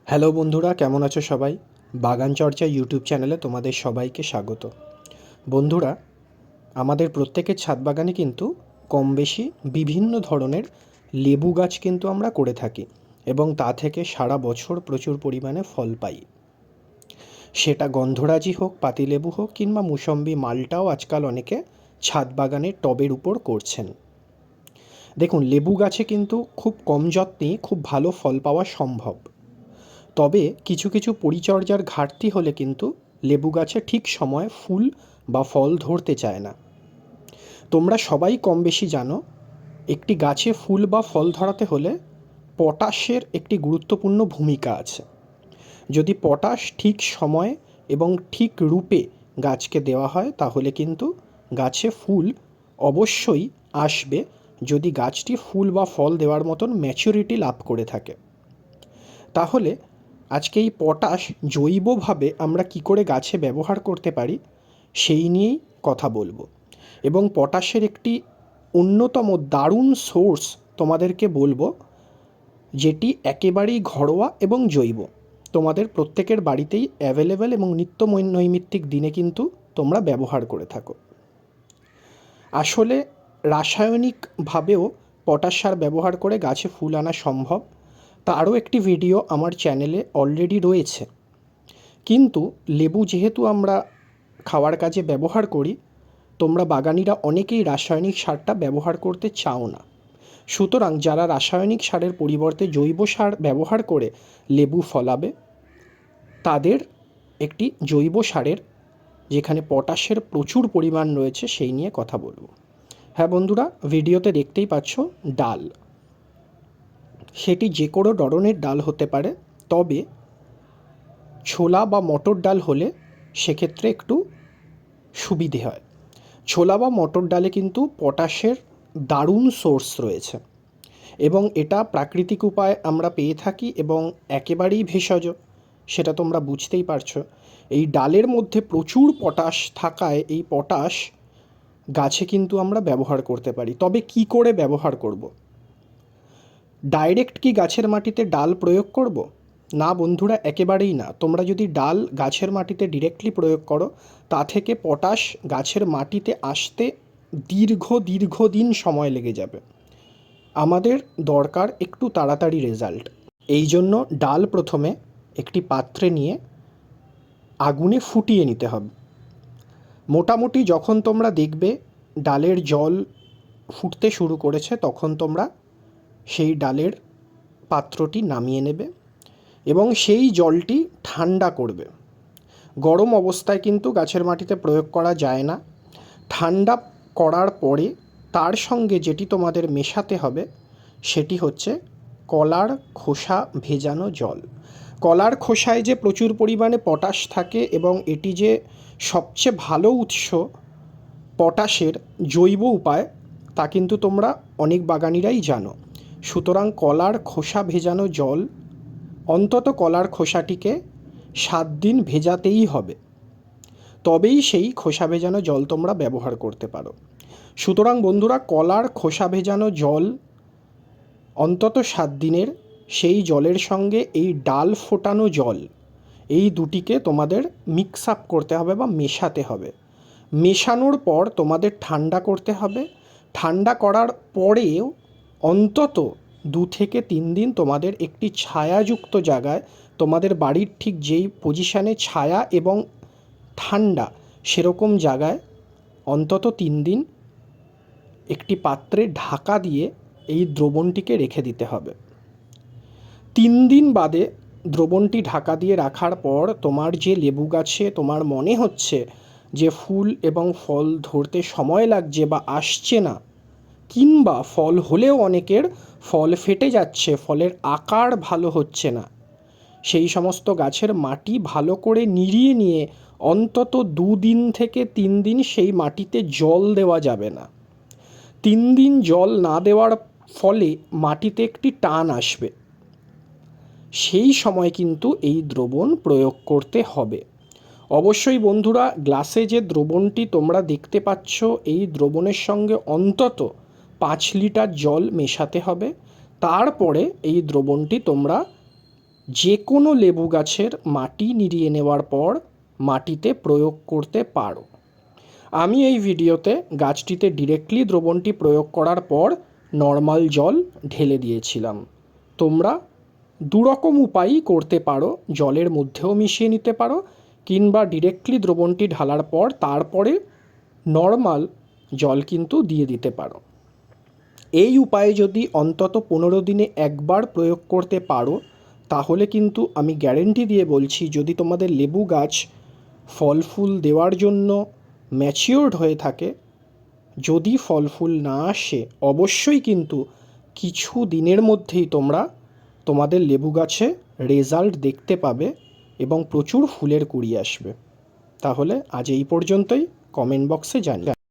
Hello বন্ধুরা, কেমন আছো সবাই? বাগান চর্চা ইউটিউব চ্যানেলে তোমাদের সবাইকে স্বাগত। বন্ধুরা, আমাদের প্রত্যেকের ছাদ বাগানে কিন্তু কম বেশি বিভিন্ন ধরনের লেবু গাছ কিন্তু আমরা করে থাকি এবং তা থেকে সারা বছর প্রচুর পরিমাণে ফল পাই। সেটা গন্ধরাজি হোক, পাতিলেবু হোক কিংবা মুসম্বি, মালটাও আজকাল অনেকে ছাদ বাগানের টবের উপর করছেন। দেখুন, লেবু গাছে কিন্তু খুব কম যত্নেই খুব ভালো ফল পাওয়া সম্ভব। তবে কিছু কিছু পরিচর্যার ঘাটতি হলে কিন্তু লেবু গাছে ঠিক সময়ে ফুল বা ফল ধরতে চায় না। তোমরা সবাই কম বেশি জানো, একটি গাছে ফুল বা ফল ধরাতে হলে পটাশের একটি গুরুত্বপূর্ণ ভূমিকা আছে। যদি পটাশ ঠিক সময়ে এবং ঠিক রূপে গাছকে দেওয়া হয় তাহলে কিন্তু গাছে ফুল অবশ্যই আসবে, যদি গাছটি ফুল বা ফল দেওয়ার মতন ম্যাচুরিটি লাভ করে থাকে। তাহলে আজকে এই পটাশ জৈবভাবে আমরা কি করে গাছে ব্যবহার করতে পারি সেই নিয়েই কথা বলবো। এবং পটাশের একটি অন্যতম দারুণ সোর্স তোমাদেরকে বলবো, যেটি একেবারেই ঘরোয়া এবং জৈব। তোমাদের প্রত্যেকের বাড়িতেই অ্যাভেলেবেল এবং নিত্য নৈমিত্তিক দিনে কিন্তু তোমরা ব্যবহার করে থাকো। আসলে রাসায়নিকভাবেও পটাশ সার ব্যবহার করে গাছে ফুল আনা সম্ভব, তারও একটি ভিডিও আমার চ্যানেলে অলরেডি রয়েছে। কিন্তু লেবু যেহেতু আমরা খাওয়ার কাজে ব্যবহার করি, তোমরা বাগানিরা অনেকেই রাসায়নিক সারটা ব্যবহার করতে চাও না। সুতরাং যারা রাসায়নিক সারের পরিবর্তে জৈব সার ব্যবহার করে লেবু ফলাবে, তাদের একটি জৈব সারের, যেখানে পটাশের প্রচুর পরিমাণ রয়েছে, সেই নিয়ে কথা বলবো। হ্যাঁ বন্ধুরা, ভিডিওতে দেখতেই পাচ্ছ ডাল। সেটি যে কোনো ধরনের ডাল হতে পারে, তবে ছোলা বা মটর ডাল হলে সেক্ষেত্রে একটু সুবিধে হয়। ছোলা বা মটর ডালে কিন্তু পটাশের দারুণ সোর্স রয়েছে এবং এটা প্রাকৃতিক উপায়ে আমরা পেয়ে থাকি এবং একেবারেই ভেষজ, সেটা তোমরা বুঝতেই পারছো। এই ডালের মধ্যে প্রচুর পটাশ থাকায় এই পটাশ গাছে কিন্তু আমরা ব্যবহার করতে পারি। তবে কি করে ব্যবহার করব? ডাইরেক্ট কি গাছের মাটিতে ডাল প্রয়োগ করব? না বন্ধুরা, একেবারেই না। তোমরা যদি ডাল গাছের মাটিতে ডিরেক্টলি প্রয়োগ করো, তা থেকে পটাশ গাছের মাটিতে আসতে দীর্ঘদিন সময় লেগে যাবে। আমাদের দরকার একটু তাড়াতাড়ি রেজাল্ট। এই জন্য ডাল প্রথমে একটি পাত্রে নিয়ে আগুনে ফুটিয়ে নিতে হবে। মোটামুটি যখন তোমরা দেখবে ডালের জল ফুটতে শুরু করেছে, তখন তোমরা সেই ডালের পাত্রটি নামিয়ে নেবে এবং সেই জলটি ঠান্ডা করবে। গরম অবস্থায় কিন্তু গাছের মাটিতে প্রয়োগ করা যায় না। ঠান্ডা করার পরে তার সঙ্গে যেটি তোমাদের মেশাতে হবে সেটি হচ্ছে কলার খোসা ভেজানো জল। কলার খোসায় যে প্রচুর পরিমাণে পটাশ থাকে এবং এটি যে সবচেয়ে ভালো উৎস পটাশের জৈব উপায়, তা কিন্তু তোমরা অনেক বাগানিরাই জানো। সুতরাং কলার খোসা ভেজানো জল, অন্তত কলার খোসাটিকে 7 দিন ভেজাতেই হবে, তবেই সেই খোসা ভেজানো জল তোমরা ব্যবহার করতে পারো। সুতরাং বন্ধুরা, কলার খোসা ভেজানো জল অন্তত 7 দিনের, সেই জলের সঙ্গে এই ডাল ফোটানো জল, এই দুটিকে তোমাদের মিক্স আপ করতে হবে বা মেশাতে হবে। মেশানোর পর তোমাদের ঠান্ডা করতে হবে। ঠান্ডা করার পরেও অন্তত 2 থেকে 3 দিন তোমাদের একটি ছায়াযুক্ত জায়গায়, তোমাদের বাড়ির ঠিক যেই পজিশানে ছায়া এবং ঠান্ডা সেরকম জায়গায় অন্তত 3 দিন একটি পাত্রে ঢাকা দিয়ে এই দ্রবণটিকে রেখে দিতে হবে। 3 দিন বাদে দ্রবণটি ঢাকা দিয়ে রাখার পর তোমার যে লেবু গাছে তোমার মনে হচ্ছে যে ফুল এবং ফল ধরতে সময় লাগছে বা আসছে না, কিংবা ফল হলেও অনেকের ফল ফেটে যাচ্ছে, ফলের আকার ভালো হচ্ছে না, সেই সমস্ত গাছের মাটি ভালো করে নিড়িয়ে নিয়ে অন্তত 2 দিন থেকে 3 দিন সেই মাটিতে জল দেওয়া যাবে না। 3 দিন জল না দেওয়ার ফলে মাটিতে একটি টান আসবে, সেই সময় কিন্তু এই দ্রবণ প্রয়োগ করতে হবে। অবশ্যই বন্ধুরা, গ্লাসে যে দ্রবণটি তোমরা দেখতে পাচ্ছ, এই দ্রবণের সঙ্গে অন্তত 5 লিটার জল মেশাতে হবে। তারপরে এই দ্রবণটি তোমরা যে কোনো লেবু গাছের মাটি নিড়িয়ে নেওয়ার পর মাটিতে প্রয়োগ করতে পারো। আমি এই ভিডিওতে গাছটিতে ডিরেক্টলি দ্রবণটি প্রয়োগ করার পর নর্মাল জল ঢেলে দিয়েছিলাম। তোমরা দুরকম উপায়ই করতে পারো, জলের মধ্যেও মিশিয়ে নিতে পারো কিংবা ডিরেক্টলি দ্রবণটি ঢালার পর তারপরে নর্মাল জল কিন্তু দিয়ে দিতে পারো। এই উপায়ে যদি অন্তত 15 দিনে একবার প্রয়োগ করতে পারো তাহলে কিন্তু আমি গ্যারেন্টি দিয়ে বলছি, যদি তোমাদের লেবু গাছ ফল ফুল দেওয়ার জন্য ম্যাচিওরড হয়ে থাকে, যদি ফল ফুল না আসে অবশ্যই কিন্তু কিছু দিনের মধ্যেই তোমরা তোমাদের লেবু গাছে রেজাল্ট দেখতে পাবে এবং প্রচুর ফুলের কুঁড়ি আসবে। তাহলে আজ এই পর্যন্তই, কমেন্ট বক্সে জানিও।